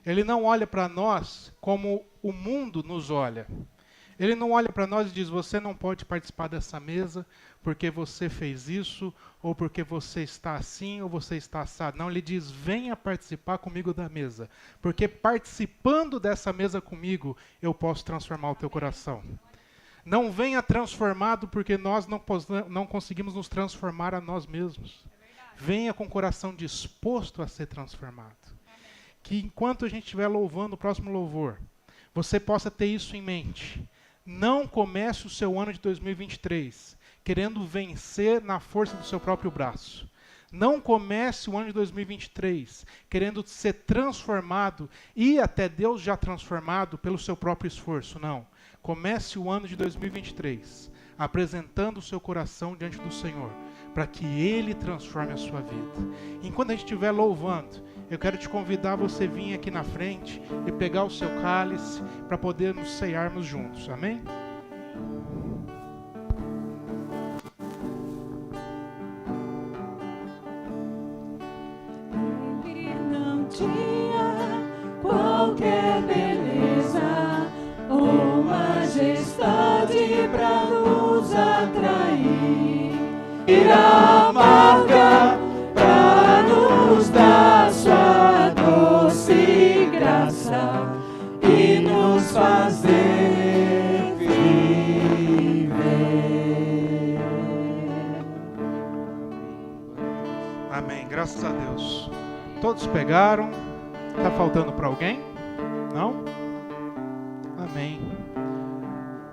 Ele não olha para nós como o mundo nos olha. Ele não olha para nós e diz, você não pode participar dessa mesa porque você fez isso, ou porque você está assim, ou você está assado. Não, ele diz, venha participar comigo da mesa. Porque participando dessa mesa comigo, eu posso transformar o teu coração. Não venha transformado porque nós não conseguimos nos transformar a nós mesmos. Venha com o coração disposto a ser transformado. Que enquanto a gente estiver louvando o próximo louvor, você possa ter isso em mente. Não comece o seu ano de 2023 querendo vencer na força do seu próprio braço. Não comece o ano de 2023 querendo ser transformado e até Deus já transformado pelo seu próprio esforço. Não. Comece o ano de 2023 apresentando o seu coração diante do Senhor, para que Ele transforme a sua vida. Enquanto a gente estiver louvando, eu quero te convidar a você vir aqui na frente e pegar o seu cálice para podermos cearmos juntos. Amém? Ele não tinha qualquer beleza ou majestade para nos atrair. A marca para nos dar sua doce graça e nos fazer viver. Amém. Graças a Deus. Todos pegaram? Está faltando para alguém? Não? Amém.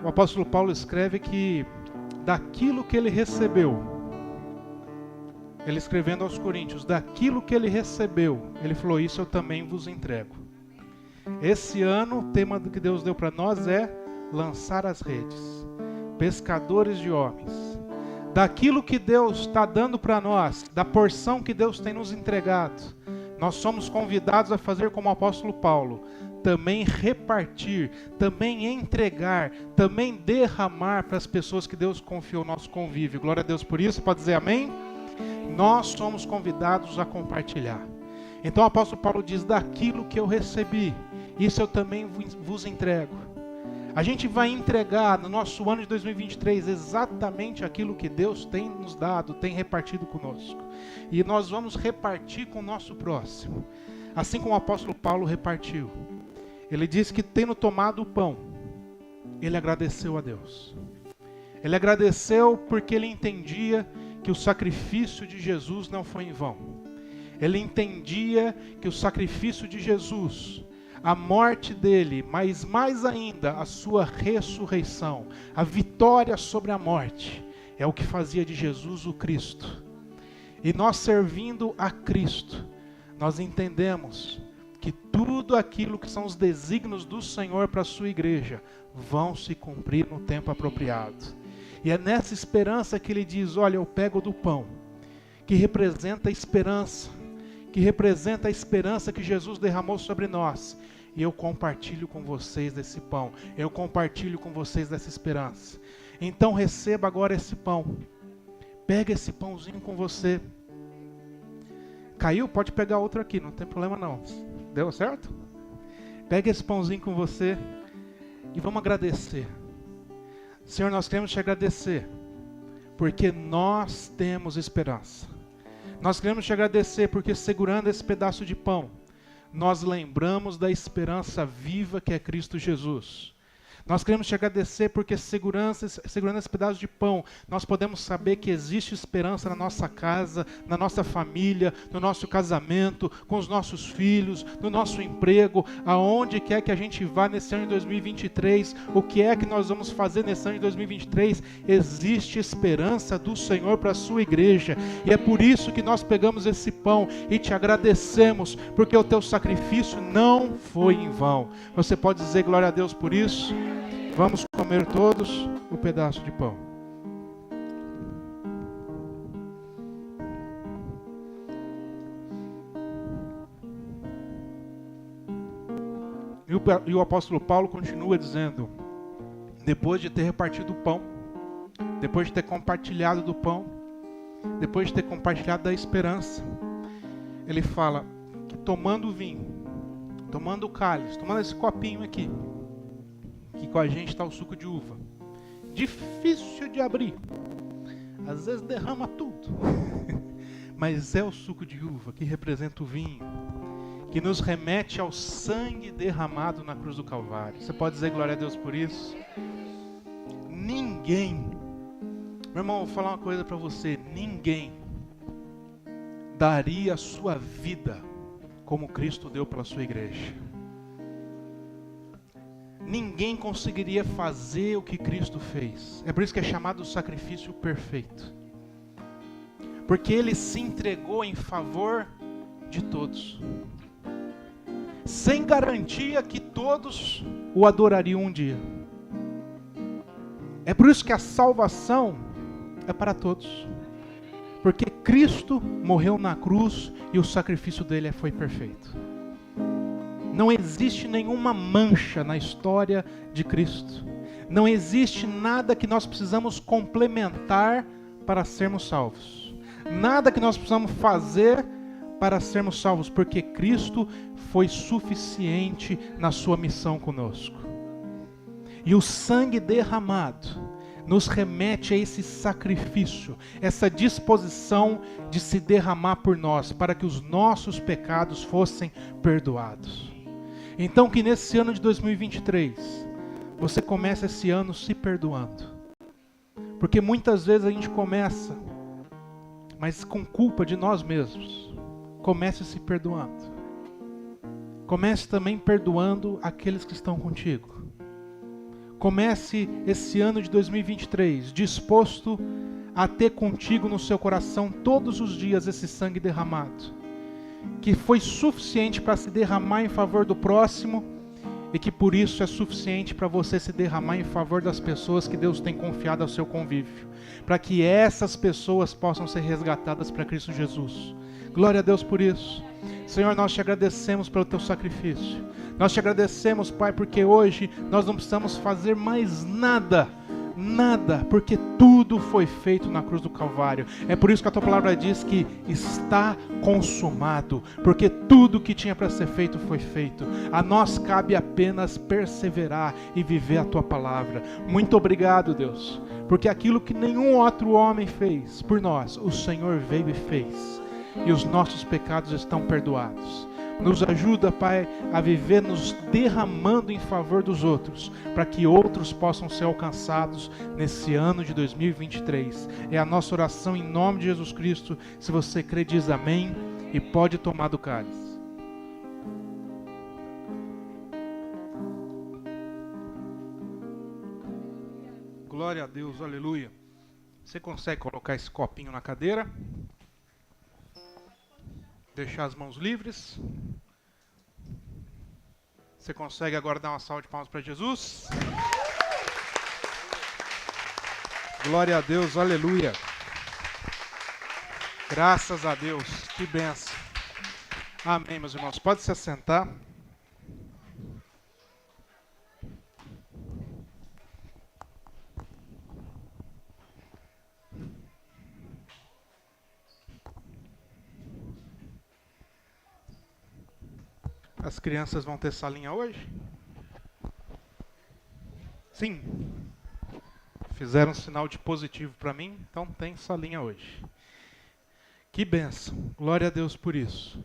O apóstolo Paulo escreve que daquilo que ele recebeu, ele escrevendo aos Coríntios, daquilo que ele recebeu, ele falou, isso eu também vos entrego. Esse ano, o tema que Deus deu para nós é lançar as redes, pescadores de homens. Daquilo que Deus está dando para nós, da porção que Deus tem nos entregado, nós somos convidados a fazer como o apóstolo Paulo, também repartir, também entregar, também derramar para as pessoas que Deus confiou no nosso convívio. Glória a Deus por isso, pode dizer amém? Nós somos convidados a compartilhar. Então o apóstolo Paulo diz, daquilo que eu recebi, isso eu também vos entrego. A gente vai entregar no nosso ano de 2023 exatamente aquilo que Deus tem nos dado, tem repartido conosco. E nós vamos repartir com o nosso próximo. Assim como o apóstolo Paulo repartiu. Ele disse que tendo tomado o pão, ele agradeceu a Deus. Ele agradeceu porque ele entendia que o sacrifício de Jesus não foi em vão. Ele entendia que o sacrifício de Jesus, a morte dele, mas mais ainda a sua ressurreição, a vitória sobre a morte, é o que fazia de Jesus o Cristo. E nós servindo a Cristo, nós entendemos que tudo aquilo que são os desígnios do Senhor para a sua igreja vão se cumprir no tempo apropriado. E é nessa esperança que ele diz, olha, eu pego do pão, que representa a esperança, que Jesus derramou sobre nós, e eu compartilho com vocês desse pão, eu compartilho com vocês dessa esperança. Então receba agora esse pão, pega esse pãozinho com você. Caiu? Pode pegar outro aqui, não tem problema não. Deu certo? Pega esse pãozinho com você e vamos agradecer. Senhor, nós queremos te agradecer, porque nós temos esperança. Nós queremos te agradecer, porque segurando esse pedaço de pão, nós lembramos da esperança viva que é Cristo Jesus. Nós queremos te agradecer porque segurando esse pedaço de pão, nós podemos saber que existe esperança na nossa casa, na nossa família, no nosso casamento, com os nossos filhos, no nosso emprego, aonde quer que a gente vá nesse ano de 2023, o que é que nós vamos fazer nesse ano de 2023, existe esperança do Senhor para a sua igreja. E é por isso que nós pegamos esse pão e te agradecemos, porque o teu sacrifício não foi em vão. Você pode dizer glória a Deus por isso? Vamos comer todos o pedaço de pão. E o apóstolo Paulo continua dizendo, depois de ter repartido o pão, depois de ter compartilhado do pão, depois de ter compartilhado da esperança, ele fala que tomando o vinho, tomando o cálice, tomando esse copinho aqui, que com a gente está o suco de uva. Difícil de abrir. Às vezes derrama tudo. Mas é o suco de uva que representa o vinho, que nos remete ao sangue derramado na cruz do Calvário. Você pode dizer glória a Deus por isso? Ninguém, meu irmão, vou falar uma coisa para você, ninguém daria a sua vida como Cristo deu pela sua igreja. Ninguém conseguiria fazer o que Cristo fez. É por isso que é chamado o sacrifício perfeito. Porque Ele se entregou em favor de todos, sem garantia que todos o adorariam um dia. É por isso que a salvação é para todos. Porque Cristo morreu na cruz e o sacrifício dele foi perfeito. Não existe nenhuma mancha na história de Cristo. Não existe nada que nós precisamos complementar para sermos salvos. Nada que nós precisamos fazer para sermos salvos, porque Cristo foi suficiente na sua missão conosco. E o sangue derramado nos remete a esse sacrifício, essa disposição de se derramar por nós, para que os nossos pecados fossem perdoados. Então que nesse ano de 2023, você comece esse ano se perdoando. Porque muitas vezes a gente começa, mas com culpa de nós mesmos. Comece se perdoando. Comece também perdoando aqueles que estão contigo. Comece esse ano de 2023 disposto a ter contigo no seu coração todos os dias esse sangue derramado, que foi suficiente para se derramar em favor do próximo e que por isso é suficiente para você se derramar em favor das pessoas que Deus tem confiado ao seu convívio, para que essas pessoas possam ser resgatadas para Cristo Jesus. Glória a Deus por isso. Senhor, nós te agradecemos pelo teu sacrifício. Nós te agradecemos, Pai, porque hoje nós não precisamos fazer mais nada, porque tudo foi feito na cruz do Calvário. É por isso que a tua palavra diz que está consumado, porque tudo que tinha para ser feito foi feito. A nós cabe apenas perseverar e viver a tua palavra. Muito obrigado, Deus, porque aquilo que nenhum outro homem fez por nós, o Senhor veio e fez, e os nossos pecados estão perdoados. Nos ajuda, Pai, a viver nos derramando em favor dos outros, para que outros possam ser alcançados nesse ano de 2023. É a nossa oração em nome de Jesus Cristo. Se você crê, diz amém e pode tomar do cálice. Glória a Deus, aleluia. Você consegue colocar esse copinho na cadeira? Deixar as mãos livres. Você consegue agora dar uma salva de palmas para Jesus? Glória a Deus, aleluia. Graças a Deus, que bênção. Amém, meus irmãos. Pode se assentar. As crianças vão ter salinha hoje? Sim. Fizeram um sinal de positivo para mim, então tem salinha hoje. Que bênção. Glória a Deus por isso.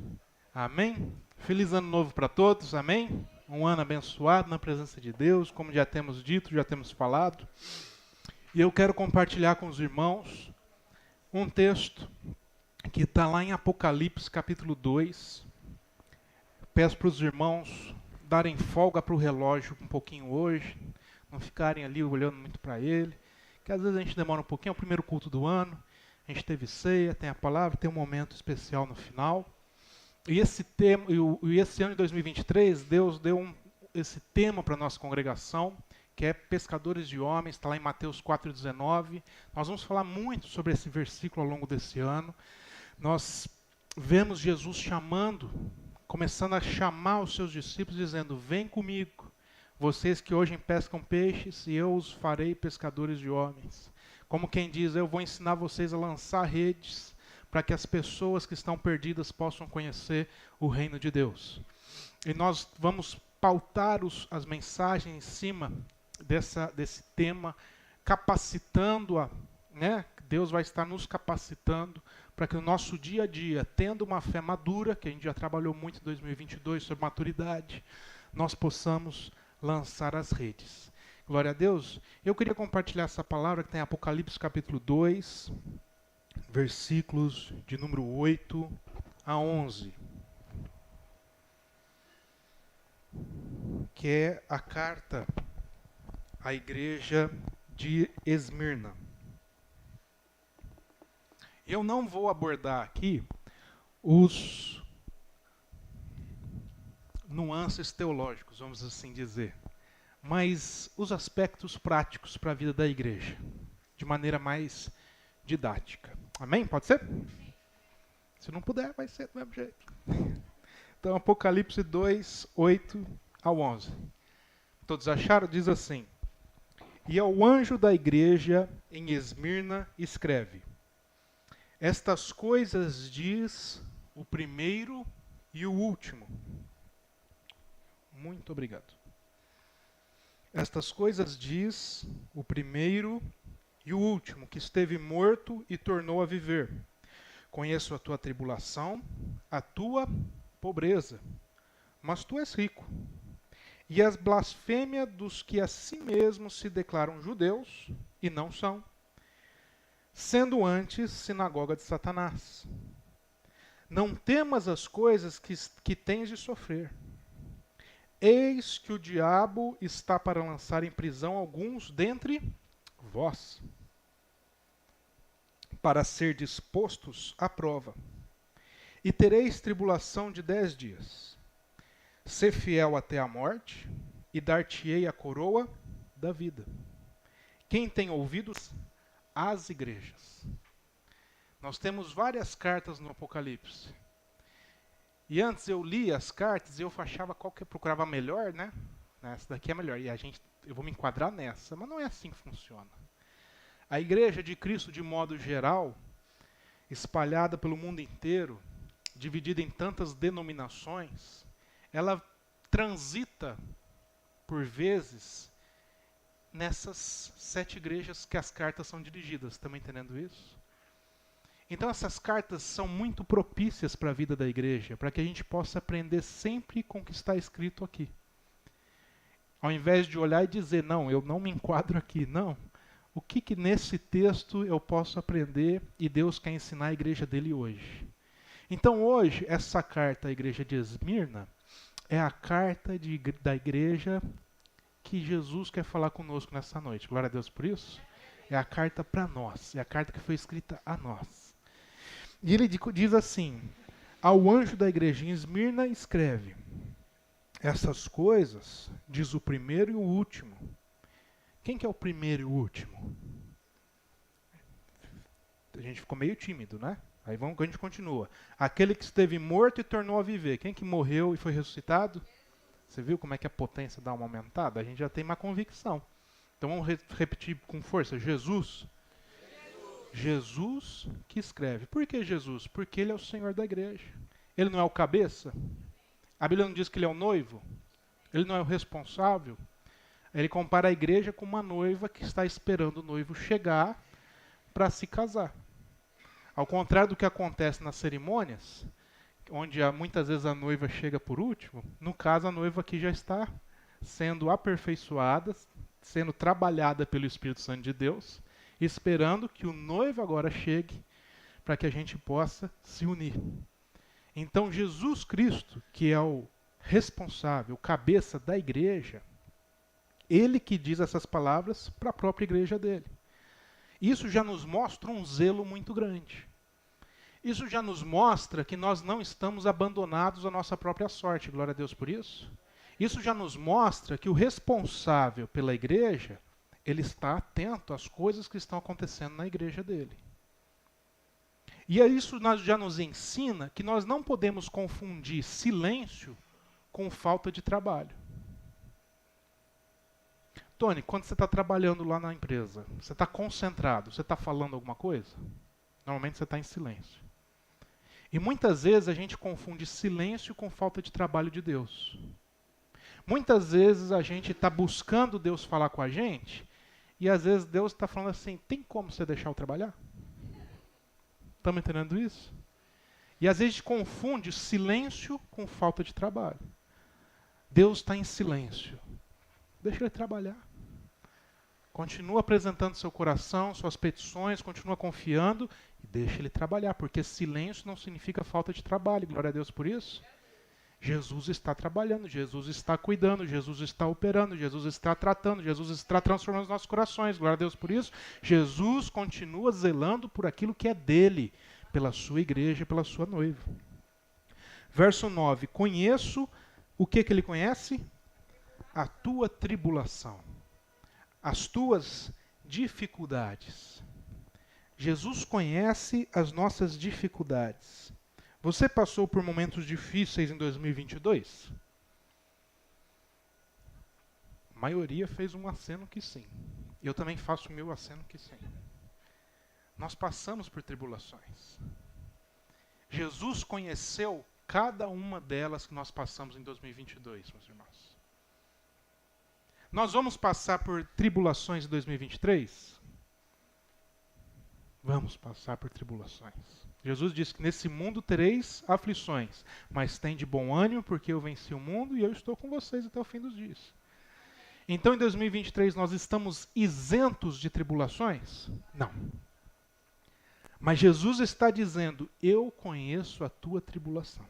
Amém? Feliz ano novo para todos, amém? Um ano abençoado na presença de Deus, como já temos dito, já temos falado. E eu quero compartilhar com os irmãos um texto que está lá em Apocalipse capítulo 2. Peço para os irmãos darem folga para o relógio um pouquinho hoje, não ficarem ali olhando muito para ele, que às vezes a gente demora um pouquinho, é o primeiro culto do ano, a gente teve ceia, tem a palavra, tem um momento especial no final. E esse ano de 2023, Deus deu esse tema para a nossa congregação, que é pescadores de homens, está lá em Mateus 4,19. Nós vamos falar muito sobre esse versículo ao longo desse ano. Nós vemos Jesus começando a chamar os seus discípulos, dizendo: vem comigo, vocês que hoje pescam peixes, e eu os farei pescadores de homens. Como quem diz, eu vou ensinar vocês a lançar redes, para que as pessoas que estão perdidas possam conhecer o reino de Deus. E nós vamos pautar as mensagens em cima desse tema, capacitando-a, né? Deus vai estar nos capacitando para que no nosso dia a dia, tendo uma fé madura, que a gente já trabalhou muito em 2022 sobre maturidade, nós possamos lançar as redes. Glória a Deus. Eu queria compartilhar essa palavra que tem em Apocalipse capítulo 2, versículos de número 8 a 11. Que é a carta à igreja de Esmirna. Eu não vou abordar aqui os nuances teológicos, vamos assim dizer, mas os aspectos práticos para a vida da igreja, de maneira mais didática. Amém? Pode ser? Se não puder, vai ser do mesmo jeito. Então, Apocalipse 2, 8 ao 11. Todos acharam? Diz assim: E ao anjo da igreja em Esmirna escreve: Estas coisas diz o primeiro e o último. Muito obrigado. Estas coisas diz o primeiro e o último, que esteve morto e tornou a viver. Conheço a tua tribulação, a tua pobreza, mas tu és rico. E as blasfêmias dos que a si mesmos se declaram judeus e não são, sendo antes sinagoga de Satanás. Não temas as coisas que tens de sofrer. Eis que o diabo está para lançar em prisão alguns dentre vós, para ser dispostos à prova. E tereis tribulação de 10 dias. Sê fiel até a morte, e dar-te-ei a coroa da vida. Quem tem ouvidos, às igrejas. Nós temos várias cartas no Apocalipse. E antes eu lia as cartas e eu achava qual que eu procurava melhor, né? Essa daqui é melhor. E eu vou me enquadrar nessa, mas não é assim que funciona. A igreja de Cristo, de modo geral, espalhada pelo mundo inteiro, dividida em tantas denominações, ela transita, por vezes, nessas 7 igrejas que as cartas são dirigidas. Estão entendendo isso? Então essas cartas são muito propícias para a vida da igreja, para que a gente possa aprender sempre com o que está escrito aqui. Ao invés de olhar e dizer, não, eu não me enquadro aqui, não. O que nesse texto eu posso aprender e Deus quer ensinar a igreja dele hoje? Então hoje, essa carta à igreja de Esmirna é a carta da igreja que Jesus quer falar conosco nessa noite. Glória a Deus por isso. É a carta para nós, é a carta que foi escrita a nós. E ele diz assim: ao anjo da igreja em Esmirna escreve: essas coisas diz o primeiro e o último. Quem que é o primeiro e o último? A gente ficou meio tímido, né? Aí a gente continua. Aquele que esteve morto e tornou a viver. Quem que morreu e foi ressuscitado? Você viu como é que a potência dá uma aumentada? A gente já tem uma convicção. Então vamos repetir com força. Jesus. Jesus que escreve. Por que Jesus? Porque ele é o Senhor da igreja. Ele não é o cabeça? A Bíblia não diz que ele é o noivo? Ele não é o responsável? Ele compara a igreja com uma noiva que está esperando o noivo chegar para se casar. Ao contrário do que acontece nas cerimônias, onde muitas vezes a noiva chega por último, no caso a noiva aqui já está sendo aperfeiçoada, sendo trabalhada pelo Espírito Santo de Deus, esperando que o noivo agora chegue para que a gente possa se unir. Então Jesus Cristo, que é o responsável, o cabeça da igreja, ele que diz essas palavras para a própria igreja dele. Isso já nos mostra um zelo muito grande. Isso já nos mostra que nós não estamos abandonados à nossa própria sorte. Glória a Deus por isso. Isso já nos mostra que o responsável pela igreja, ele está atento às coisas que estão acontecendo na igreja dele. E isso já nos ensina que nós não podemos confundir silêncio com falta de trabalho. Tony, quando você está trabalhando lá na empresa, você está concentrado, você está falando alguma coisa? Normalmente você está em silêncio. E muitas vezes a gente confunde silêncio com falta de trabalho de Deus. Muitas vezes a gente está buscando Deus falar com a gente, e às vezes Deus está falando assim, tem como você deixar eu trabalhar? Estamos entendendo isso? E às vezes a gente confunde silêncio com falta de trabalho. Deus está em silêncio. Deixa Ele trabalhar. Continua apresentando seu coração, suas petições, continua confiando e deixa Ele trabalhar, porque silêncio não significa falta de trabalho. Glória a Deus por isso. Jesus está trabalhando, Jesus está cuidando, Jesus está operando, Jesus está tratando, Jesus está transformando os nossos corações. Glória a Deus por isso. Jesus continua zelando por aquilo que é dele, pela sua igreja, pela sua noiva. Verso 9. Conheço, o que ele conhece? A tua tribulação, as tuas dificuldades. Jesus conhece as nossas dificuldades. Você passou por momentos difíceis em 2022? A maioria fez um aceno que sim. Eu também faço o meu aceno que sim. Nós passamos por tribulações. Jesus conheceu cada uma delas que nós passamos em 2022, meus irmãos. Nós vamos passar por tribulações em 2023? Vamos passar por tribulações. Jesus disse que nesse mundo tereis aflições, mas tem de bom ânimo, porque eu venci o mundo e eu estou com vocês até o fim dos dias. Então, em 2023, nós estamos isentos de tribulações? Não. Mas Jesus está dizendo, eu conheço a tua tribulação.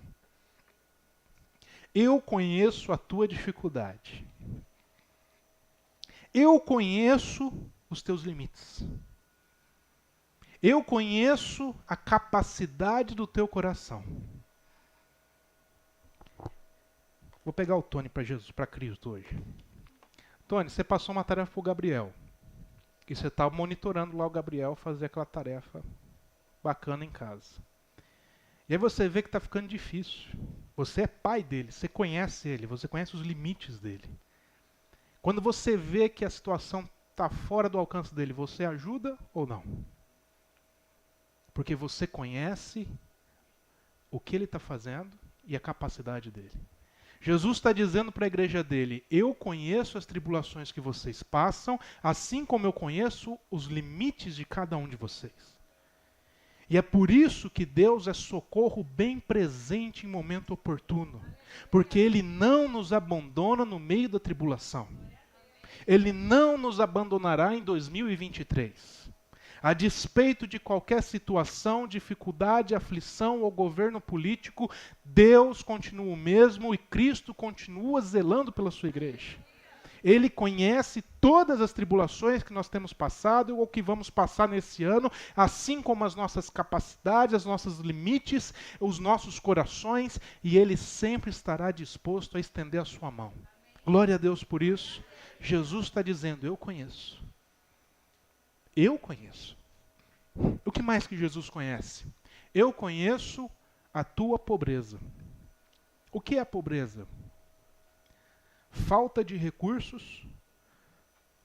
Eu conheço a tua dificuldade. Eu conheço os teus limites. Eu conheço a capacidade do teu coração. Vou pegar o Tony para Jesus, para Cristo hoje. Tony, você passou uma tarefa para o Gabriel. E você está monitorando lá o Gabriel fazer aquela tarefa bacana em casa. E aí você vê que está ficando difícil. Você é pai dele, você conhece ele, você conhece os limites dele. Quando você vê que a situação está fora do alcance dele, você ajuda ou não? Porque você conhece o que ele está fazendo e a capacidade dele. Jesus está dizendo para a igreja dele, eu conheço as tribulações que vocês passam, assim como eu conheço os limites de cada um de vocês. E é por isso que Deus é socorro bem presente em momento oportuno. Porque Ele não nos abandona no meio da tribulação. Ele não nos abandonará em 2023. A despeito de qualquer situação, dificuldade, aflição ou governo político, Deus continua o mesmo e Cristo continua zelando pela sua igreja. Ele conhece todas as tribulações que nós temos passado ou que vamos passar nesse ano, assim como as nossas capacidades, os nossos limites, os nossos corações, e Ele sempre estará disposto a estender a sua mão. Glória a Deus por isso. Jesus está dizendo, eu conheço. Eu conheço. O que mais que Jesus conhece? Eu conheço a tua pobreza. O que é a pobreza? Falta de recursos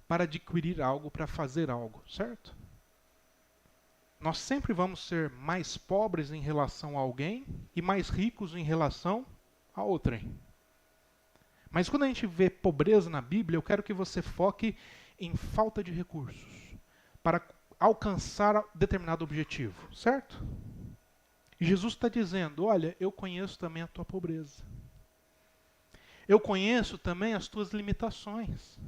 para adquirir algo, para fazer algo, certo? Nós sempre vamos ser mais pobres em relação a alguém e mais ricos em relação a outrem. Mas quando a gente vê pobreza na Bíblia, eu quero que você foque em falta de recursos para alcançar determinado objetivo, certo? E Jesus está dizendo, olha, eu conheço também a tua pobreza. Eu conheço também as tuas limitações.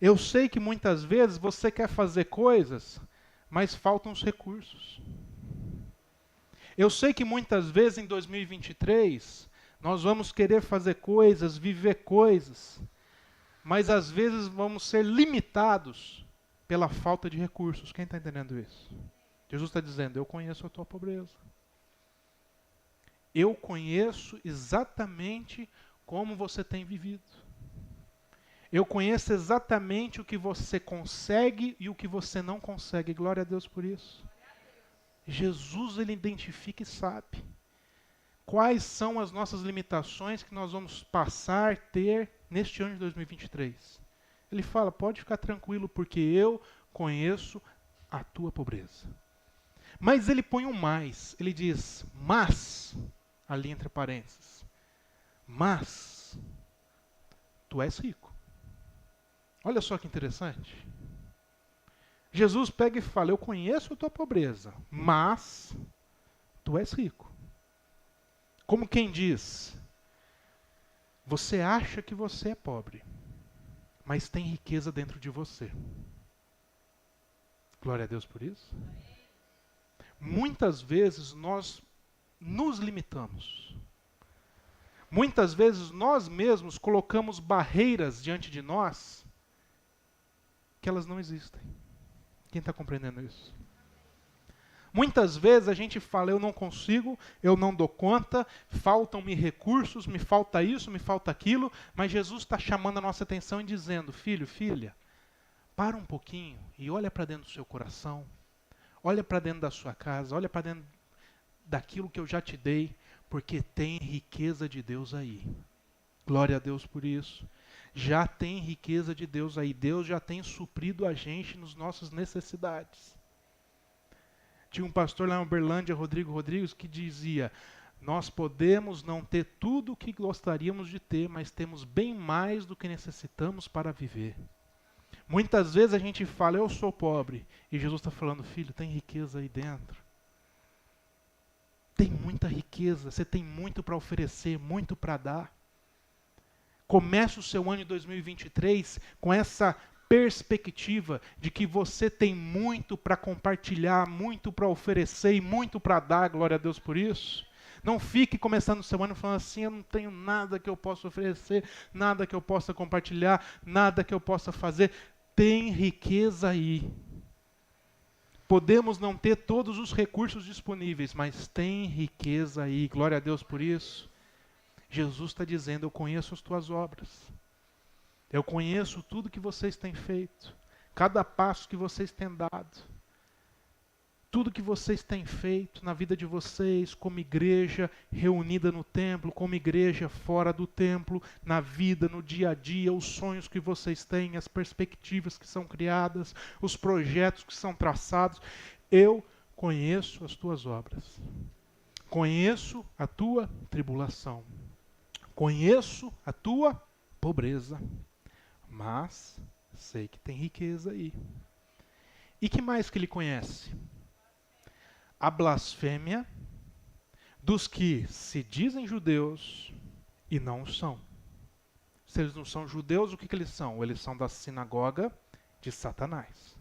Eu sei que muitas vezes você quer fazer coisas, mas faltam os recursos. Eu sei que muitas vezes em 2023, nós vamos querer fazer coisas, viver coisas, mas às vezes vamos ser limitados pela falta de recursos. Quem está entendendo isso? Jesus está dizendo, eu conheço a tua pobreza. Eu conheço exatamente como você tem vivido. Eu conheço exatamente o que você consegue e o que você não consegue. Glória a Deus por isso. Jesus, ele identifica e sabe quais são as nossas limitações que nós vamos passar, ter neste ano de 2023. Ele fala, pode ficar tranquilo, porque eu conheço a tua pobreza. Mas ele põe um mais. Ele diz, mas, ali entre parênteses, mas, tu és rico. Olha só que interessante. Jesus pega e fala, eu conheço a tua pobreza, mas tu és rico. Como quem diz, você acha que você é pobre, mas tem riqueza dentro de você. Glória a Deus por isso. Muitas vezes nós nos limitamos. Muitas vezes nós mesmos colocamos barreiras diante de nós que elas não existem. Quem está compreendendo isso? Muitas vezes a gente fala, eu não consigo, eu não dou conta, faltam-me recursos, me falta isso, me falta aquilo, mas Jesus está chamando a nossa atenção e dizendo, filho, filha, para um pouquinho e olha para dentro do seu coração, olha para dentro da sua casa, olha para dentro daquilo que eu já te dei, porque tem riqueza de Deus aí. Glória a Deus por isso. Já tem riqueza de Deus aí. Deus já tem suprido a gente nas nossas necessidades. Tinha um pastor lá em Uberlândia, Rodrigo Rodrigues, que dizia, nós podemos não ter tudo o que gostaríamos de ter, mas temos bem mais do que necessitamos para viver. Muitas vezes a gente fala, eu sou pobre, e Jesus está falando, filho, tem riqueza aí dentro. Tem muita riqueza, você tem muito para oferecer, muito para dar. Comece o seu ano de 2023 com essa perspectiva de que você tem muito para compartilhar, muito para oferecer e muito para dar, glória a Deus por isso. Não fique começando o seu ano falando assim, eu não tenho nada que eu possa oferecer, nada que eu possa compartilhar, nada que eu possa fazer. Tem riqueza aí. Podemos não ter todos os recursos disponíveis, mas tem riqueza aí, glória a Deus por isso. Jesus está dizendo, eu conheço as tuas obras. Eu conheço tudo que vocês têm feito. Cada passo que vocês têm dado. Tudo que vocês têm feito na vida de vocês, como igreja reunida no templo, como igreja fora do templo, na vida, no dia a dia, os sonhos que vocês têm, as perspectivas que são criadas, os projetos que são traçados. Eu conheço as tuas obras. Conheço a tua tribulação. Conheço a tua pobreza, mas sei que tem riqueza aí. E que mais que ele conhece? A blasfêmia dos que se dizem judeus e não o são. Se eles não são judeus, o que eles são? Eles são da sinagoga de Satanás.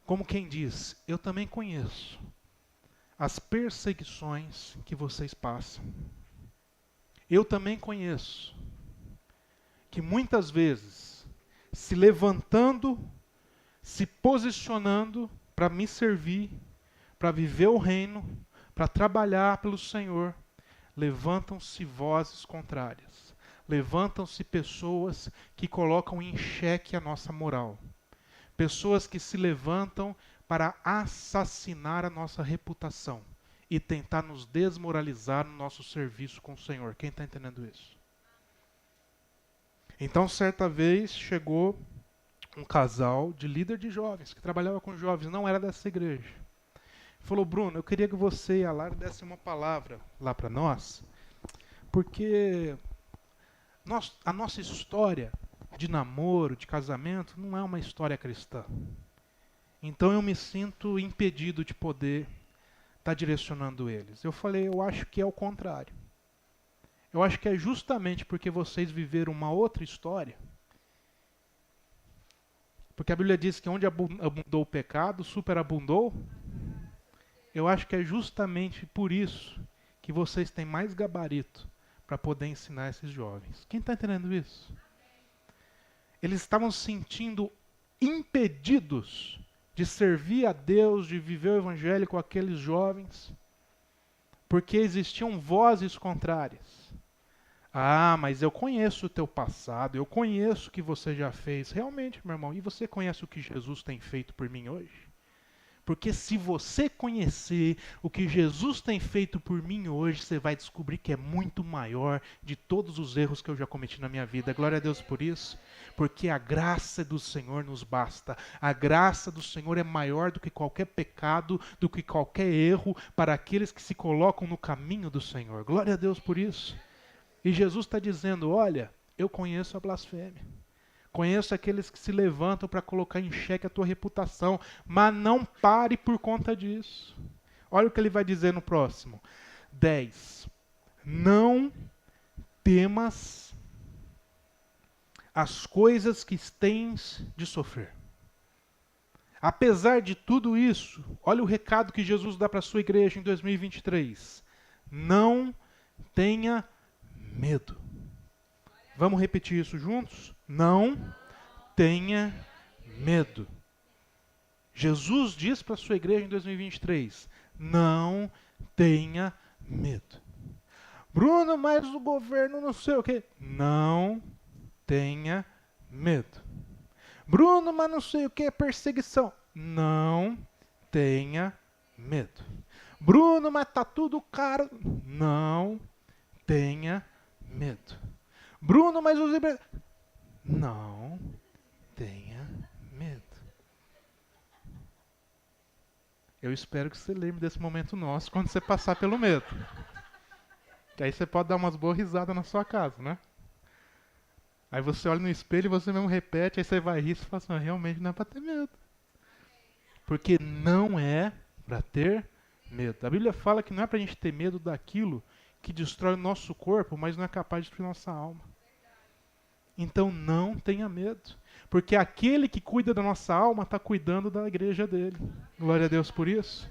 Como quem diz, eu também conheço as perseguições que vocês passam. Eu também conheço que muitas vezes, se levantando, se posicionando para me servir, para viver o reino, para trabalhar pelo Senhor, levantam-se vozes contrárias. Levantam-se pessoas que colocam em xeque a nossa moral. Pessoas que se levantam para assassinar a nossa reputação e tentar nos desmoralizar no nosso serviço com o Senhor. Quem está entendendo isso? Então, certa vez, chegou um casal de líder de jovens, que trabalhava com jovens, não era dessa igreja. Falou, Bruno, eu queria que você e a Lara desse uma palavra lá para nós, porque a nossa história de namoro, de casamento, não é uma história cristã. Então eu me sinto impedido de poder estar direcionando eles. Eu falei, eu acho que é o contrário. Eu acho que é justamente porque vocês viveram uma outra história. Porque a Bíblia diz que onde abundou o pecado, superabundou. Eu acho que é justamente por isso que vocês têm mais gabarito para poder ensinar esses jovens. Quem está entendendo isso? Eles estavam se sentindo impedidos de servir a Deus, de viver o evangelho com aqueles jovens, porque existiam vozes contrárias. Ah, mas eu conheço o teu passado, eu conheço o que você já fez. Realmente, meu irmão, e você conhece o que Jesus tem feito por mim hoje? Porque se você conhecer o que Jesus tem feito por mim hoje, você vai descobrir que é muito maior de todos os erros que eu já cometi na minha vida. Glória a Deus por isso. Porque a graça do Senhor nos basta. A graça do Senhor é maior do que qualquer pecado, do que qualquer erro para aqueles que se colocam no caminho do Senhor. Glória a Deus por isso. E Jesus está dizendo, olha, eu conheço a blasfêmia. Conheço aqueles que se levantam para colocar em xeque a tua reputação, mas não pare por conta disso. Olha o que ele vai dizer no próximo. 10. Não temas as coisas que tens de sofrer. Apesar de tudo isso, olha o recado que Jesus dá para a sua igreja em 2023. Não tenha medo. Vamos repetir isso juntos? Não tenha medo. Jesus diz para a sua igreja em 2023, não tenha medo. Bruno, mas o governo não sei o quê. Não tenha medo. Bruno, mas não sei o que é perseguição. Não tenha medo. Bruno, mas tá tudo caro. Não tenha medo. Bruno, mas os não tenha medo. Eu espero que você lembre desse momento nosso quando você passar pelo medo. Que aí você pode dar umas boas risadas na sua casa, né? Aí você olha no espelho e você mesmo repete, aí você vai rir e fala assim, realmente não é para ter medo. Porque não é para ter medo. A Bíblia fala que não é para a gente ter medo daquilo que destrói o nosso corpo, mas não é capaz de destruir nossa alma. Então não tenha medo. Porque aquele que cuida da nossa alma está cuidando da igreja dele. Glória a Deus por isso.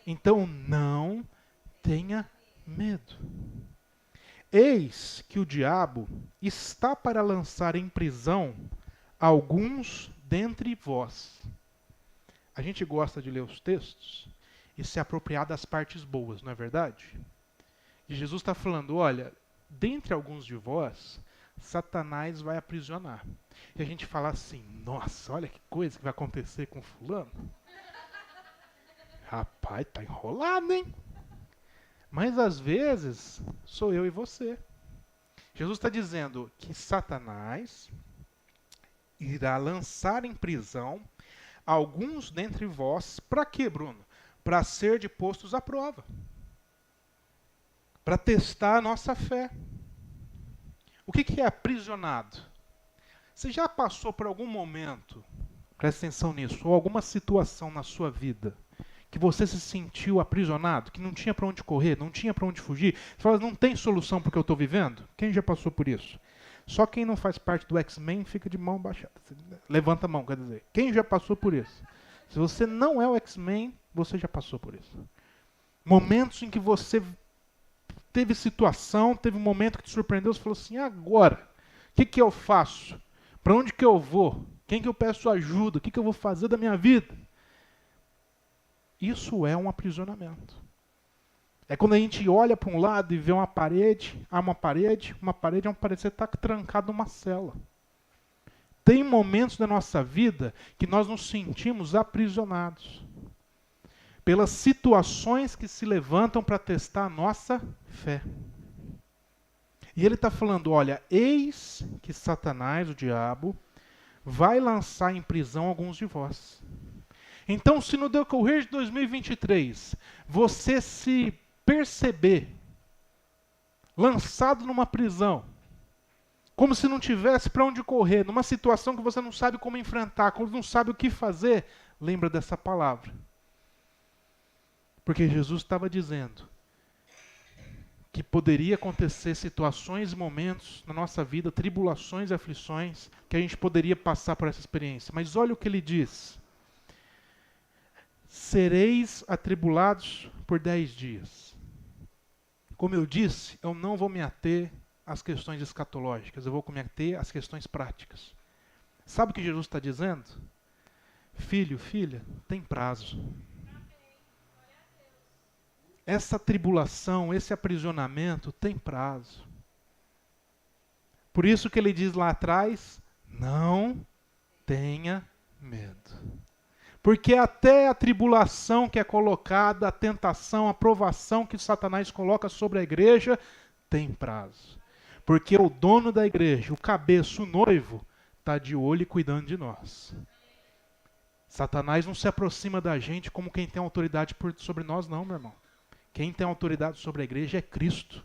Então não tenha medo. Eis que o diabo está para lançar em prisão alguns dentre vós. A gente gosta de ler os textos e se apropriar das partes boas, não é verdade? E Jesus está falando, olha, dentre alguns de vós, Satanás vai aprisionar. E a gente fala assim, nossa, olha que coisa que vai acontecer com fulano. Rapaz, tá enrolado, hein? Mas às vezes, sou eu e você. Jesus está dizendo que Satanás irá lançar em prisão alguns dentre vós. Para quê, Bruno? Para ser de postos à prova. Para testar a nossa fé. O que é aprisionado? Você já passou por algum momento, presta atenção nisso, ou alguma situação na sua vida, que você se sentiu aprisionado, que não tinha para onde correr, não tinha para onde fugir? Você fala, não tem solução para o que eu estou vivendo? Quem já passou por isso? Só quem não faz parte do X-Men fica de mão baixada. Levanta a mão, quer dizer. Quem já passou por isso? Se você não é o X-Men, você já passou por isso. Momentos em que você teve situação, teve um momento que te surpreendeu, você falou assim, agora, o que eu faço? Para onde que eu vou? Quem que eu peço ajuda? O que eu vou fazer da minha vida? Isso é um aprisionamento. É quando a gente olha para um lado e vê uma parede, uma parede, você está trancado numa cela. Tem momentos da nossa vida que nós nos sentimos aprisionados pelas situações que se levantam para testar a nossa fé. E ele está falando, olha, eis que Satanás, o diabo, vai lançar em prisão alguns de vós. Então, se no decorrer de 2023, você se perceber lançado numa prisão, como se não tivesse para onde correr, numa situação que você não sabe como enfrentar, como não sabe o que fazer, lembra dessa palavra. Porque Jesus estava dizendo que poderia acontecer situações e momentos na nossa vida, tribulações e aflições, que a gente poderia passar por essa experiência. Mas olha o que ele diz. Sereis atribulados por 10 dias. Como eu disse, eu não vou me ater às questões escatológicas, eu vou me ater às questões práticas. Sabe o que Jesus está dizendo? Filho, filha, tem prazo. Essa tribulação, esse aprisionamento tem prazo. Por isso que ele diz lá atrás, não tenha medo. Porque até a tribulação que é colocada, a tentação, a provação que Satanás coloca sobre a igreja, tem prazo. Porque o dono da igreja, o cabeça, o noivo, está de olho e cuidando de nós. Satanás não se aproxima da gente como quem tem autoridade sobre nós, não, meu irmão. Quem tem autoridade sobre a igreja é Cristo.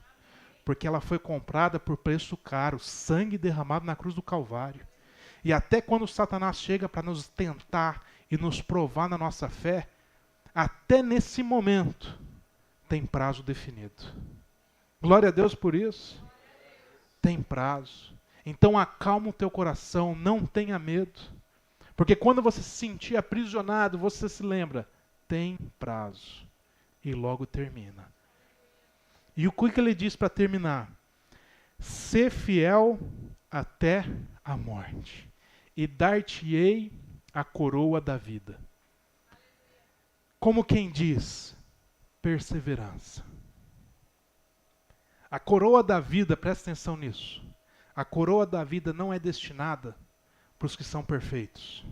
Porque ela foi comprada por preço caro, sangue derramado na cruz do Calvário. E até quando Satanás chega para nos tentar e nos provar na nossa fé, até nesse momento tem prazo definido. Glória a Deus por isso. Tem prazo. Então acalma o teu coração, não tenha medo. Porque quando você se sentir aprisionado, você se lembra, tem prazo. E logo termina. E o que ele diz para terminar? Ser fiel até a morte, e dar-te-ei a coroa da vida. Como quem diz, perseverança. A coroa da vida, presta atenção nisso. A coroa da vida não é destinada para os que são perfeitos.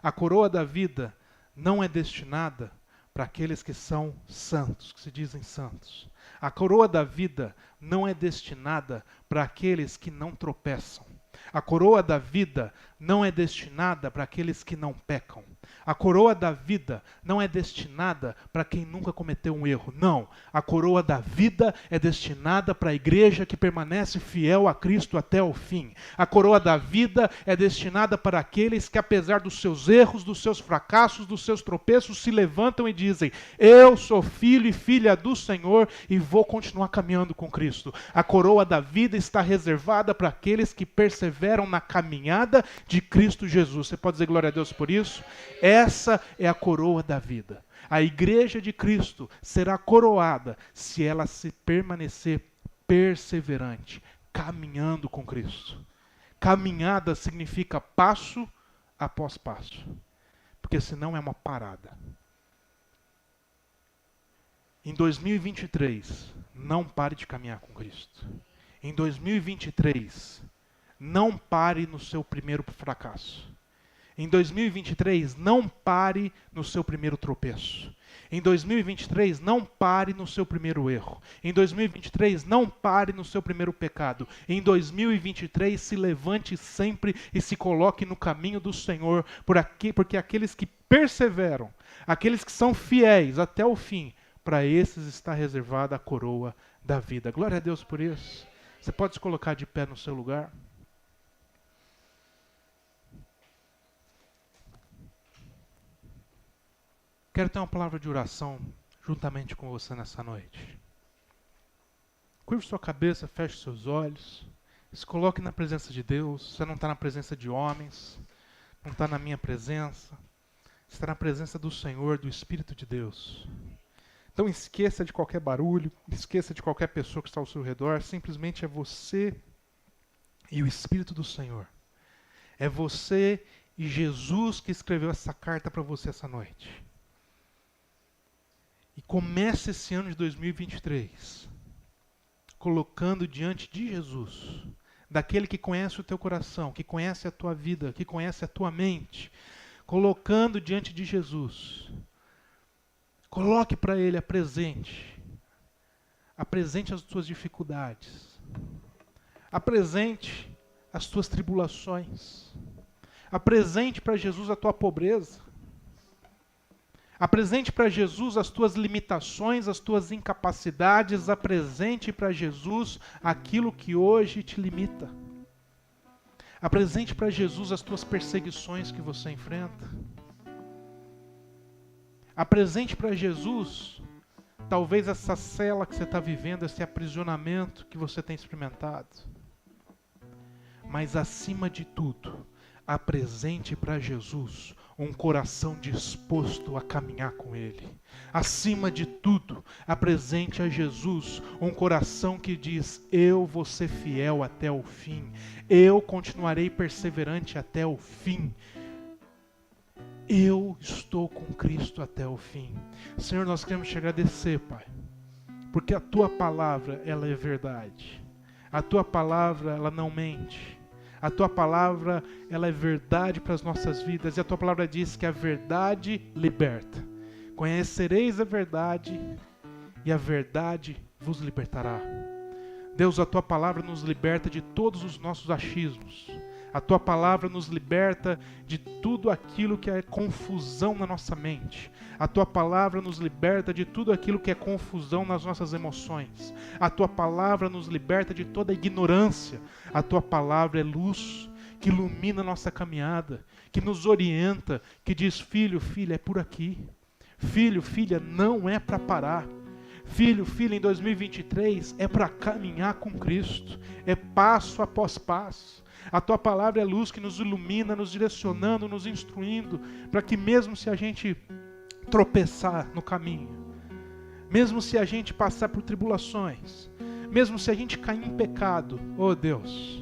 A coroa da vida não é destinada para aqueles que são santos, que se dizem santos. A coroa da vida não é destinada para aqueles que não tropeçam. A coroa da vida não é destinada para aqueles que não pecam. A coroa da vida não é destinada para quem nunca cometeu um erro. Não. A coroa da vida é destinada para a igreja que permanece fiel a Cristo até o fim. A coroa da vida é destinada para aqueles que, apesar dos seus erros, dos seus fracassos, dos seus tropeços, se levantam e dizem: eu sou filho e filha do Senhor e vou continuar caminhando com Cristo. A coroa da vida está reservada para aqueles que perseveram na caminhada de Cristo Jesus. Você pode dizer glória a Deus por isso? Essa é a coroa da vida. A igreja de Cristo será coroada se ela se permanecer perseverante, caminhando com Cristo. Caminhada significa passo após passo, porque senão é uma parada. Em 2023, não pare de caminhar com Cristo. Em 2023, não pare no seu primeiro fracasso. Em 2023, não pare no seu primeiro tropeço. Em 2023, não pare no seu primeiro erro. Em 2023, não pare no seu primeiro pecado. Em 2023, se levante sempre e se coloque no caminho do Senhor, porque aqueles que perseveram, aqueles que são fiéis até o fim, para esses está reservada a coroa da vida. Glória a Deus por isso. Você pode se colocar de pé no seu lugar? Quero ter uma palavra de oração juntamente com você nessa noite. Curve sua cabeça, feche seus olhos. Se coloque na presença de Deus. Você não está na presença de homens. Não está na minha presença. Você está na presença do Senhor, do Espírito de Deus. Então esqueça de qualquer barulho. Esqueça de qualquer pessoa que está ao seu redor. Simplesmente é você e o Espírito do Senhor. É você e Jesus que escreveu essa carta para você essa noite. E comece esse ano de 2023 colocando diante de Jesus, daquele que conhece o teu coração, que conhece a tua vida, que conhece a tua mente, colocando diante de Jesus. Coloque para Ele, apresente as tuas dificuldades, apresente as tuas tribulações, apresente para Jesus a tua pobreza, apresente para Jesus as tuas limitações, as tuas incapacidades, apresente para Jesus aquilo que hoje te limita. Apresente para Jesus as tuas perseguições que você enfrenta. Apresente para Jesus, talvez essa cela que você está vivendo, esse aprisionamento que você tem experimentado. Mas acima de tudo, apresente para Jesus um coração disposto a caminhar com Ele. Acima de tudo, apresente a Jesus um coração que diz: eu vou ser fiel até o fim. Eu continuarei perseverante até o fim. Eu estou com Cristo até o fim. Senhor, nós queremos te agradecer, Pai, porque a Tua palavra, ela é verdade. A Tua palavra, ela não mente. A tua palavra, ela é verdade para as nossas vidas. E a tua palavra diz que a verdade liberta. Conhecereis a verdade e a verdade vos libertará. Deus, a tua palavra nos liberta de todos os nossos achismos. A tua palavra nos liberta de tudo aquilo que é confusão na nossa mente. A tua palavra nos liberta de tudo aquilo que é confusão nas nossas emoções. A tua palavra nos liberta de toda ignorância. A tua palavra é luz que ilumina a nossa caminhada, que nos orienta, que diz: filho, filha, é por aqui. Filho, filha, não é para parar. Filho, filha, em 2023 é para caminhar com Cristo. É passo após passo. A tua palavra é luz que nos ilumina, nos direcionando, nos instruindo, para que mesmo se a gente tropeçar no caminho, mesmo se a gente passar por tribulações, mesmo se a gente cair em pecado, oh Deus,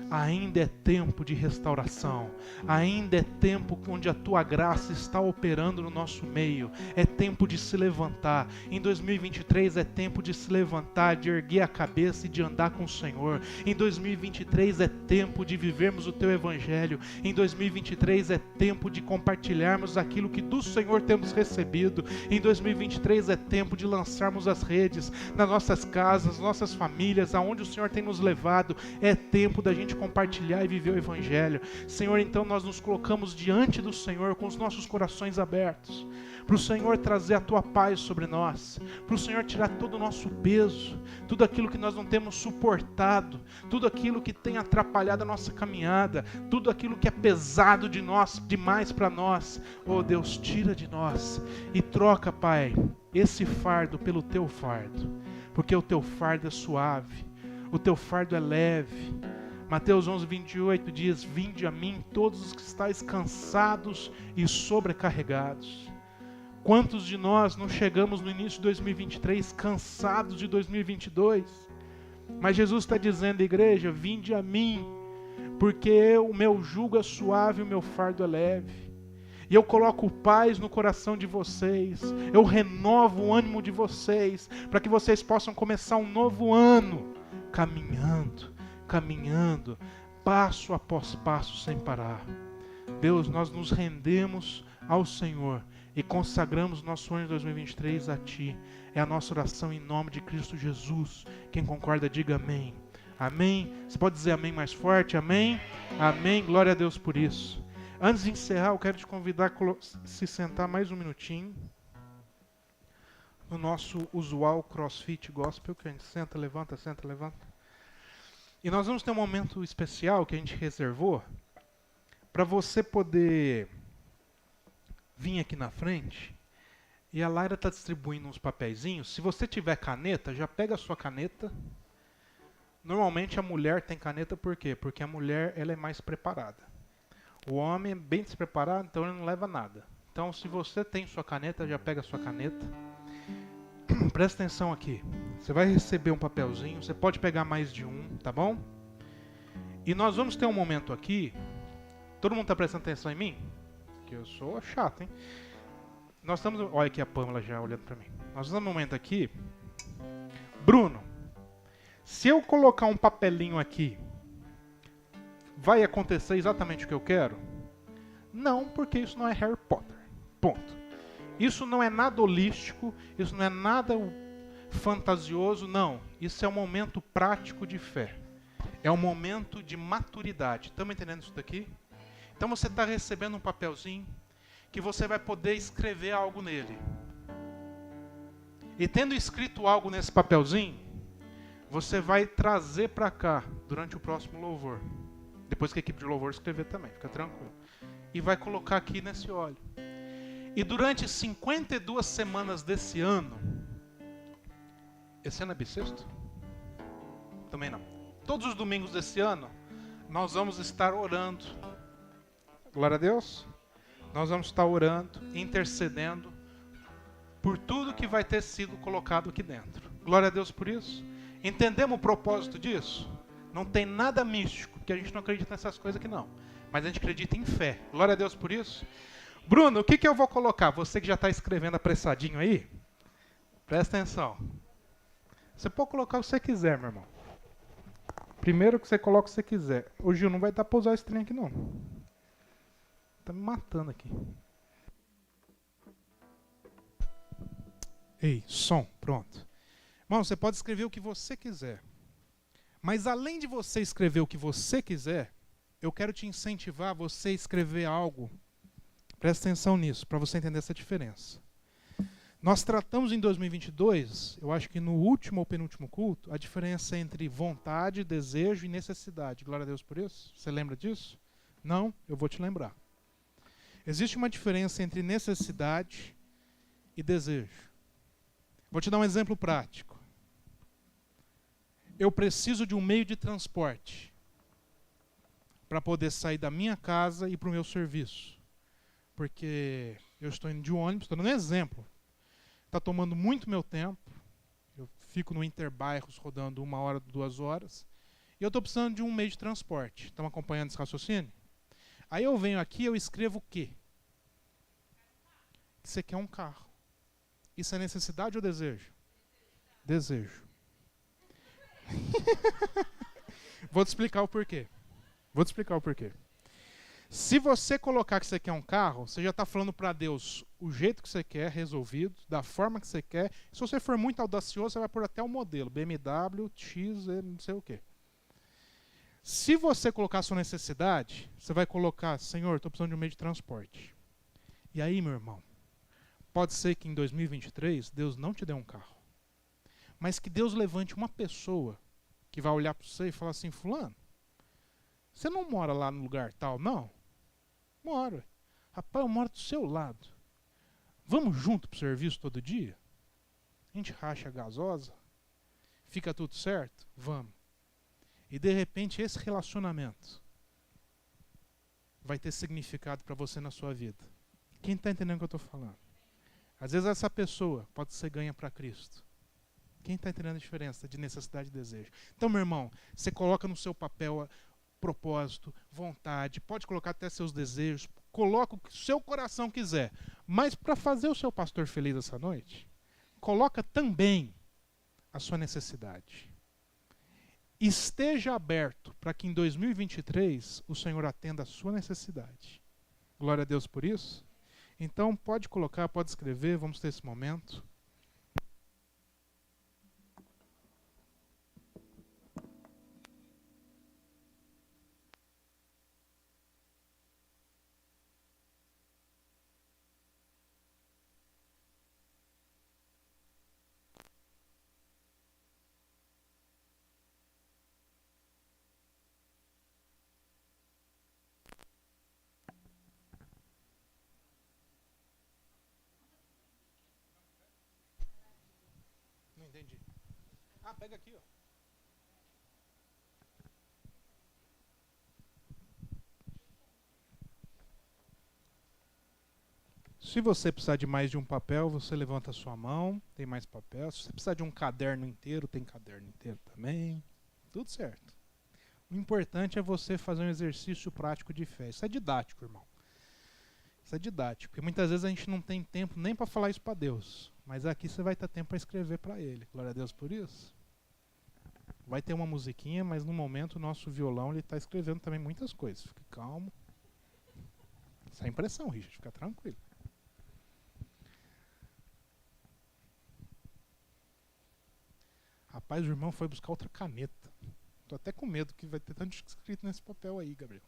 ainda é tempo de restauração, ainda é tempo onde a tua graça está operando no nosso meio, é tempo de se levantar. Em 2023 é tempo de se levantar, de erguer a cabeça e de andar com o Senhor. Em 2023 é tempo de vivermos o teu evangelho. Em 2023 é tempo de compartilharmos aquilo que do Senhor temos recebido. Em 2023 é tempo de lançarmos as redes nas nossas casas, nas nossas famílias, aonde o Senhor tem nos levado. É tempo da gente compartilhar e viver o evangelho. Senhor, então nós nos colocamos diante do Senhor com os nossos corações abertos, para o Senhor trazer a tua paz sobre nós, para o Senhor tirar todo o nosso peso, tudo aquilo que nós não temos suportado, tudo aquilo que tem atrapalhado a nossa caminhada, tudo aquilo que é pesado de nós, demais para nós. Oh Deus, tira de nós e troca, Pai, esse fardo pelo teu fardo, porque o teu fardo é suave, o teu fardo é leve. Mateus 11:28 diz: vinde a mim todos os que estáis cansados e sobrecarregados. Quantos de nós não chegamos no início de 2023 cansados de 2022? Mas Jesus está dizendo: igreja, vinde a mim, porque o meu jugo é suave e o meu fardo é leve. E eu coloco paz no coração de vocês, eu renovo o ânimo de vocês, para que vocês possam começar um novo ano caminhando, passo após passo, sem parar. Deus, nós nos rendemos ao Senhor e consagramos nosso ano de 2023 a Ti. É a nossa oração em nome de Cristo Jesus. Quem concorda, diga amém. Amém. Você pode dizer amém mais forte? Amém. Amém. Glória a Deus por isso. Antes de encerrar, eu quero te convidar a se sentar mais um minutinho no nosso usual CrossFit Gospel, que a gente senta, levanta, senta, levanta. E nós vamos ter um momento especial que a gente reservou para você poder vir aqui na frente. E a Laira está distribuindo uns papeizinhos. Se você tiver caneta, já pega a sua caneta. Normalmente a mulher tem caneta, por quê? Porque a mulher, ela é mais preparada. O homem é bem despreparado, então ele não leva nada. Então, se você tem sua caneta, já pega a sua caneta. Presta atenção aqui. Você vai receber um papelzinho. Você pode pegar mais de um, tá bom? E nós vamos ter um momento aqui. Todo mundo está prestando atenção em mim? Que eu sou chato, hein? Nós estamos... Olha aqui a Pâmela já olhando para mim. Nós estamos num momento aqui. Bruno, se eu colocar um papelinho aqui, vai acontecer exatamente o que eu quero? Não, porque isso não é Harry Potter. Ponto. Isso não é nada holístico, isso não é nada fantasioso, não. Isso é um momento prático de fé. É um momento de maturidade. Estamos entendendo isso daqui? Então você está recebendo um papelzinho que você vai poder escrever algo nele. E tendo escrito algo nesse papelzinho, você vai trazer para cá durante o próximo louvor. Depois que a equipe de louvor escrever também, fica tranquilo. E vai colocar aqui nesse óleo. E durante 52 semanas desse ano... Esse ano é bissexto? Também não. Todos os domingos desse ano, nós vamos estar orando. Glória a Deus. Nós vamos estar orando, intercedendo por tudo que vai ter sido colocado aqui dentro. Glória a Deus por isso. Entendemos o propósito disso? Não tem nada místico, porque a gente não acredita nessas coisas aqui não. Mas a gente acredita em fé. Glória a Deus por isso. Bruno, o que eu vou colocar? Você que já está escrevendo apressadinho aí, presta atenção. Você pode colocar o que você quiser, meu irmão. Primeiro que você coloca o que você quiser. Ô Gil, não vai dar pra usar esse trem aqui não. Tá me matando aqui. Ei, som, pronto. Irmão, você pode escrever o que você quiser. Mas além de você escrever o que você quiser, eu quero te incentivar a você escrever algo. Presta atenção nisso, para você entender essa diferença. Nós tratamos em 2022, eu acho que no último ou penúltimo culto, a diferença entre vontade, desejo e necessidade. Glória a Deus por isso. Você lembra disso? Não? Eu vou te lembrar. Existe uma diferença entre necessidade e desejo. Vou te dar um exemplo prático. Eu preciso de um meio de transporte para poder sair da minha casa e ir para o meu serviço. Porque eu estou indo de ônibus, estou dando um exemplo. Está tomando muito meu tempo. Eu fico no interbairros rodando 1 hora, 2 horas. E eu estou precisando de um meio de transporte. Estão acompanhando esse raciocínio? Aí eu venho aqui e eu escrevo o quê? Que você quer um carro. Isso é necessidade ou desejo? Desejo. Vou te explicar o porquê. Se você colocar que você quer um carro, você já está falando para Deus o jeito que você quer, resolvido, da forma que você quer. Se você for muito audacioso, você vai pôr até o modelo. BMW, X, não sei o quê. Se você colocar a sua necessidade, você vai colocar, Senhor, estou precisando de um meio de transporte. E aí, meu irmão, pode ser que em 2023 Deus não te dê um carro. Mas que Deus levante uma pessoa que vai olhar para você e falar assim, fulano, você não mora lá no lugar tal, não? Moro. Rapaz, eu moro do seu lado. Vamos junto pro serviço todo dia? A gente racha a gasosa? Fica tudo certo? Vamos. E de repente esse relacionamento vai ter significado para você na sua vida. Quem está entendendo o que eu estou falando? Às vezes essa pessoa pode ser ganha para Cristo. Quem está entendendo a diferença de necessidade e desejo? Então, meu irmão, você coloca no seu papel propósito, vontade, pode colocar até seus desejos, coloca o que o seu coração quiser. Mas para fazer o seu pastor feliz essa noite, coloca também a sua necessidade. Esteja aberto para que em 2023 o Senhor atenda a sua necessidade. Glória a Deus por isso. Então pode colocar, pode escrever, vamos ter esse momento. Não entendi. Ah, pega aqui, ó. Se você precisar de mais de um papel, você levanta a sua mão, tem mais papel. Se você precisar de um caderno inteiro, tem caderno inteiro também. Tudo certo. O importante é você fazer um exercício prático de fé. Isso é didático, irmão. Isso é didático. Porque muitas vezes a gente não tem tempo nem para falar isso para Deus. Mas aqui você vai ter tempo para escrever para Ele. Glória a Deus por isso. Vai ter uma musiquinha, mas no momento o nosso violão está escrevendo também muitas coisas. Fique calmo. Sem pressão, Richard. Fica tranquilo. Rapaz, o irmão foi buscar outra caneta. Tô até com medo que vai ter tanto escrito nesse papel aí, Gabriel.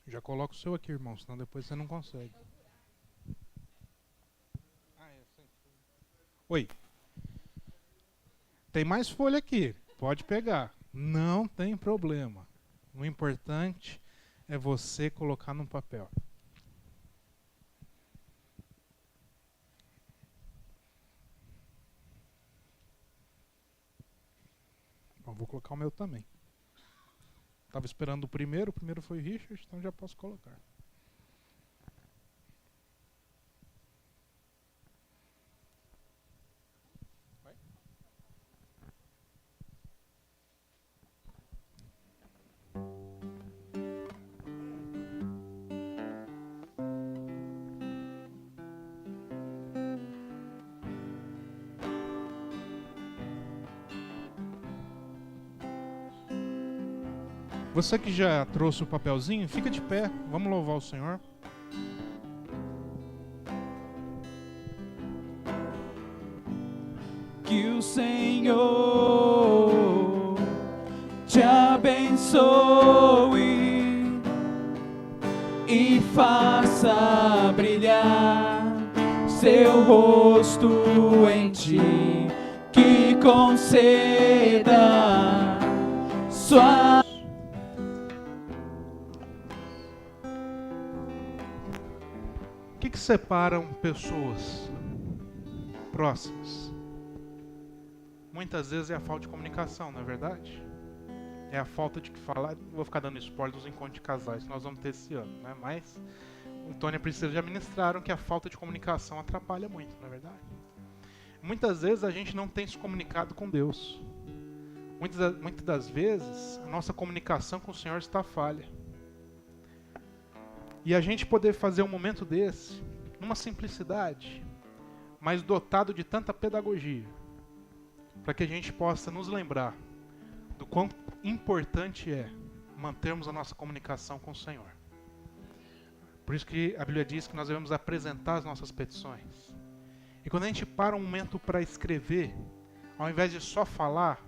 Já coloca o seu aqui, irmão, senão depois você não consegue. Oi. Tem mais folha aqui. Pode pegar. Não tem problema. O importante é você colocar no papel. Bom, vou colocar o meu também. Estava esperando o primeiro foi o Richard, então já posso colocar. Você que já trouxe o papelzinho, fica de pé. Vamos louvar o Senhor. Que o Senhor te abençoe e faça brilhar seu rosto em ti, que conceda sua... O que separam pessoas próximas? Muitas vezes é a falta de comunicação, não é verdade? É a falta de que falar. Não vou ficar dando spoiler dos encontros de casais que nós vamos ter esse ano, né? Mas o Tony e a Priscila já ministraram que a falta de comunicação atrapalha muito, não é verdade? Muitas vezes a gente não tem se comunicado com Deus. Muitas das vezes a nossa comunicação com o Senhor está falha. E a gente poder fazer um momento desse, numa simplicidade, mas dotado de tanta pedagogia, para que a gente possa nos lembrar do quão importante é mantermos a nossa comunicação com o Senhor. Por isso que a Bíblia diz que nós devemos apresentar as nossas petições. E quando a gente para um momento para escrever, ao invés de só falar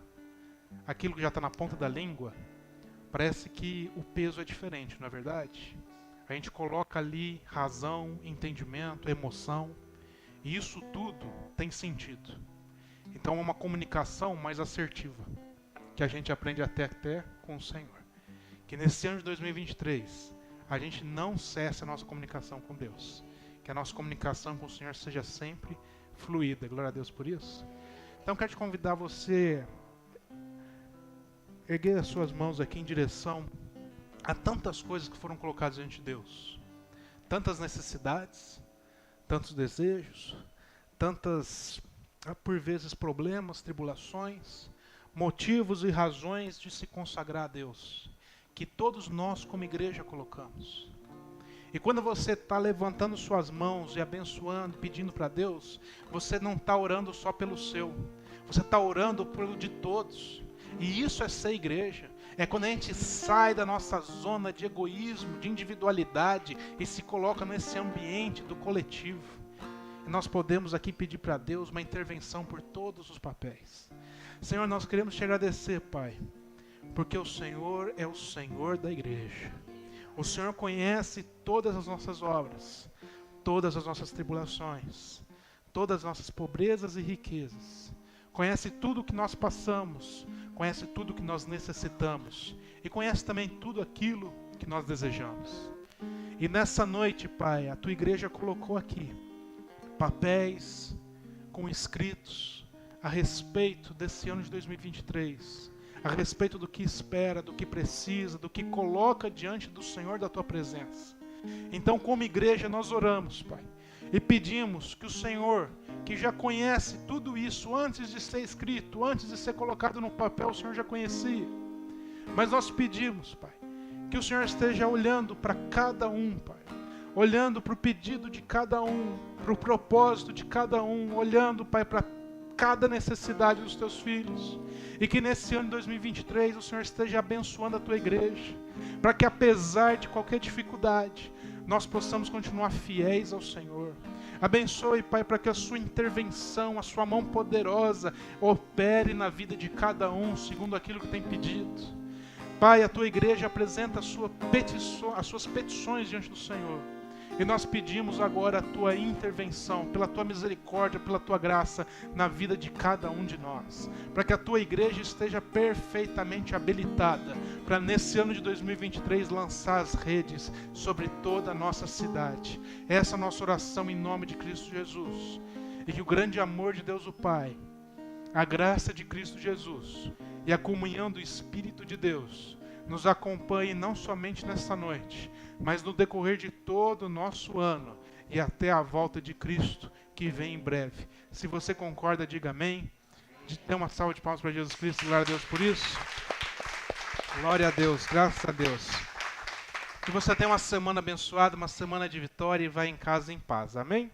aquilo que já está na ponta da língua, parece que o peso é diferente, não é verdade? A gente coloca ali razão, entendimento, emoção, e isso tudo tem sentido. Então é uma comunicação mais assertiva, que a gente aprende até com o Senhor. Que nesse ano de 2023, a gente não cesse a nossa comunicação com Deus. Que a nossa comunicação com o Senhor seja sempre fluida. Glória a Deus por isso. Então quero te convidar você a erguer as suas mãos aqui em direção a tantas coisas que foram colocadas diante de Deus. Tantas necessidades, tantos desejos, tantas, por vezes, problemas, tribulações, motivos e razões de se consagrar a Deus, que todos nós como igreja colocamos. E quando você está levantando suas mãos e abençoando, pedindo para Deus, você não está orando só pelo seu, você está orando pelo de todos. E isso é ser igreja. É quando a gente sai da nossa zona de egoísmo, de individualidade e se coloca nesse ambiente do coletivo. E nós podemos aqui pedir para Deus uma intervenção por todos os papéis. Senhor, nós queremos te agradecer, Pai, porque o Senhor é o Senhor da igreja. O Senhor conhece todas as nossas obras, todas as nossas tribulações, todas as nossas pobrezas e riquezas. Conhece tudo o que nós passamos, conhece tudo o que nós necessitamos e conhece também tudo aquilo que nós desejamos. E nessa noite, Pai, a tua igreja colocou aqui papéis com escritos a respeito desse ano de 2023, a respeito do que espera, do que precisa, do que coloca diante do Senhor da tua presença. Então, como igreja, nós oramos, Pai, e pedimos que o Senhor, que já conhece tudo isso antes de ser escrito, antes de ser colocado no papel, o Senhor já conhecia. Mas nós pedimos, Pai, que o Senhor esteja olhando para cada um, Pai, olhando para o pedido de cada um, para o propósito de cada um, olhando, Pai, para cada necessidade dos teus filhos. E que nesse ano de 2023 o Senhor esteja abençoando a tua igreja, para que apesar de qualquer dificuldade, nós possamos continuar fiéis ao Senhor. Abençoe, Pai, para que a sua intervenção, a sua mão poderosa opere na vida de cada um, segundo aquilo que tem pedido. Pai, a tua igreja apresenta as suas petições diante do Senhor. E nós pedimos agora a tua intervenção, pela tua misericórdia, pela tua graça, na vida de cada um de nós. Para que a tua igreja esteja perfeitamente habilitada para nesse ano de 2023 lançar as redes sobre toda a nossa cidade. Essa é a nossa oração em nome de Cristo Jesus. E que o grande amor de Deus o Pai, a graça de Cristo Jesus e a comunhão do Espírito de Deus nos acompanhe não somente nessa noite, mas no decorrer de todo o nosso ano e até a volta de Cristo, que vem em breve. Se você concorda, diga amém. Dê uma salva de palmas para Jesus Cristo, glória a Deus por isso. Glória a Deus, graças a Deus. Que você tenha uma semana abençoada, uma semana de vitória e vá em casa em paz, amém?